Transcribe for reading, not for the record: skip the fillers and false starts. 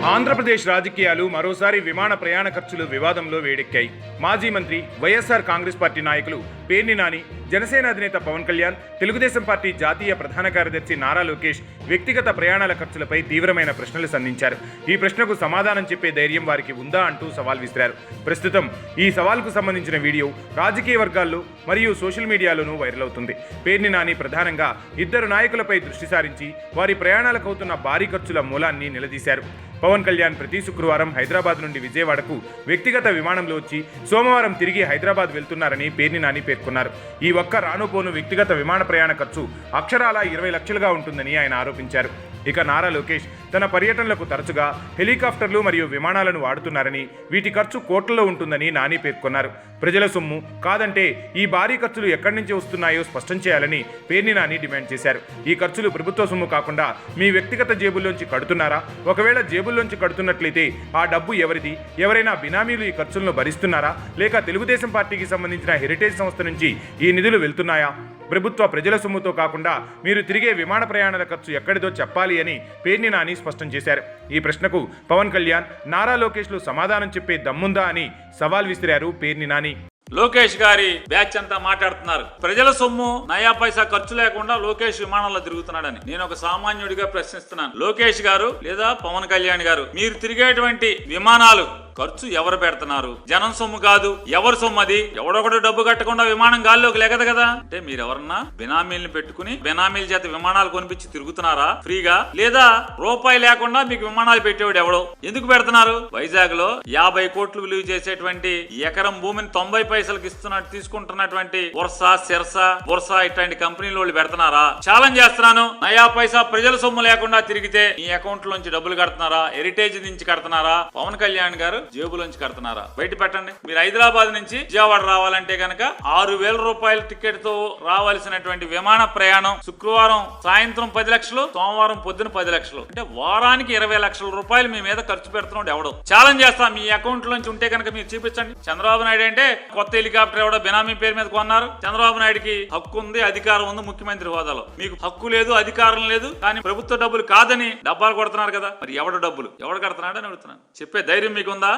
ఆంధ్రప్రదేశ్ రాజకీయాలు మరోసారి విమాన ప్రయాణ ఖర్చులు వివాదంలో వేడెక్కాయి. మాజీ మంత్రి, వైఎస్ఆర్ కాంగ్రెస్ పార్టీ నాయకులు పేర్ని నాని, జనసేన అధినేత పవన్ కళ్యాణ్, తెలుగుదేశం పార్టీ జాతీయ ప్రధాన కార్యదర్శి నారా లోకేష్ వ్యక్తిగత ప్రయాణాల ఖర్చులపై తీవ్రమైన ప్రశ్నలు సంధించారు. ఈ ప్రశ్నకు సమాధానం చెప్పే ధైర్యం వారికి ఉందా అంటూ సవాల్ విసిరారు. ప్రస్తుతం ఈ సవాల్కు సంబంధించిన వీడియో రాజకీయ వర్గాల్లో మరియు సోషల్ మీడియాలోనూ వైరల్ అవుతుంది. పేర్ని నాని ప్రధానంగా ఇద్దరు నాయకులపై దృష్టి సారించి వారి ప్రయాణాలకు అవుతున్న భారీ ఖర్చుల మూలాన్ని నిలదీశారు. పవన్ కళ్యాణ్ ప్రతి శుక్రవారం హైదరాబాద్ నుండి విజయవాడకు వ్యక్తిగత విమానంలో వచ్చి సోమవారం తిరిగి హైదరాబాద్ వెళ్తున్నారని పేర్ని నాని పేర్కొన్నారు. ఈ ఒక్క రానుపోను వ్యక్తిగత విమాన ప్రయాణ ఖర్చు అక్షరాల 20 లక్షలుగా ఉంటుందని ఆయన ఆరోపించారు. ఇక నారా లోకేష్ తన పర్యటనలకు తరచుగా హెలికాప్టర్లు మరియు విమానాలను వాడుతున్నారని, వీటి ఖర్చు కోట్లలో ఉంటుందని నాని పేర్కొన్నారు. ప్రజల సొమ్ము కాదంటే ఈ భారీ ఖర్చులు ఎక్కడి నుంచి వస్తున్నాయో స్పష్టం చేయాలని పేర్ని నాని డిమాండ్ చేశారు. ఈ ఖర్చులు ప్రభుత్వ సొమ్ము కాకుండా మీ వ్యక్తిగత జేబుల్లోంచి కడుతున్నారా? ఒకవేళ జేబుల్లోంచి కడుతున్నట్లయితే ఆ డబ్బు ఎవరిది? ఎవరైనా బినామీలు ఈ ఖర్చులను భరిస్తున్నారా? లేక తెలుగుదేశం పార్టీకి సంబంధించిన హెరిటేజ్ సంస్థ నుంచి ఈ నిధులు వెళ్తున్నాయా? ప్రభుత్వ ప్రజల సొమ్ముతో కాకుండా మీరు తిరిగే విమాన ప్రయాణాల ఖర్చు ఎక్కడిదో చెప్పాలి అని పేర్ని నాని స్పష్టం చేశారు. ఈ ప్రశ్నకు పవన్ కళ్యాణ్, నారా లోకేష్లు సమాధానం చెప్పే దమ్ముందా అని సవాల్ విసిరారు పేర్ని నాని. లోకేష్ గారి బ్యాచ్ అంతా మాట్లాడుతున్నారు. ప్రజల సొమ్ము నయా పైసా ఖర్చు లేకుండా లోకేష్ విమానంలో తిరుగుతున్నాడని. నేను ఒక సామాన్యుడిగా ప్రశ్నిస్తున్నాను. లోకేష్ గారు లేదా పవన్ కళ్యాణ్ గారు, మీరు తిరిగేటువంటి విమానాలు ఖర్చు ఎవరు పెడుతున్నారు? జనం సొమ్ము కాదు, ఎవరి సొమ్ము అది? ఎవడొకడు డబ్బు కట్టకుండా విమానం గాల్లోకి లెగదు కదా. అంటే మీరు ఎవరన్నా బినామీల్ని పెట్టుకుని బినామీల చేత విమానాలు కొనిపించి తిరుగుతున్నారా ఫ్రీగా? లేదా రూపాయి లేకుండా మీకు విమానాలు పెట్టేవాడు ఎవడో? ఎందుకు పెడుతున్నారు? వైజాగ్ లో 50 కోట్లు విలువ చేసేటువంటి ఎకరం భూమిని 90 పైసలకు తీసుకుంటున్నటువంటి బుర్సా ఇట్లాంటి కంపెనీలు వాళ్ళు పెడుతున్నారా? ఛాలెంజ్ చేస్తున్నాను. నయా పైసా ప్రజల సొమ్ము లేకుండా తిరిగితే మీ అకౌంట్ లోంచి డబ్బులు కడుతున్నారా? హెరిటేజ్ నుంచి కడుతున్నారా? పవన్ కళ్యాణ్ గారు జేబులోంచి కడుతున్నారా? బయట పెట్టండి. మీరు హైదరాబాద్ నుంచి విజయవాడ రావాలంటే కనుక 6,000 రూపాయల టికెట్ తో రావాల్సినటువంటి విమాన ప్రయాణం శుక్రవారం సాయంత్రం 10 లక్షలు, సోమవారం పొద్దున 10 లక్షలు. అంటే వారానికి 20 లక్షల రూపాయలు మీ మీద ఖర్చు పెడుతున్నాడు ఎవడో. ఛాలెంజ్ చేస్తా, మీ అకౌంట్ లోంచి ఉంటే కనుక మీరు చూపించండి. చంద్రబాబు నాయుడు అంటే కొత్త హెలికాప్టర్ ఎవడో బినామీ పేరు మీద కొన్నారు. చంద్రబాబు నాయుడుకి హక్కు ఉంది, అధికారం ఉంది ముఖ్యమంత్రి హోదాలో. మీకు హక్కు లేదు, అధికారం లేదు, కానీ ప్రభుత్వ డబ్బులు కాదని డబ్బాలు కొడుతున్నారు కదా. మరి ఎవడ డబ్బులు ఎవడు కడుతున్నాడని అడుగుతున్నాను. చెప్పే ధైర్యం మీకుందా?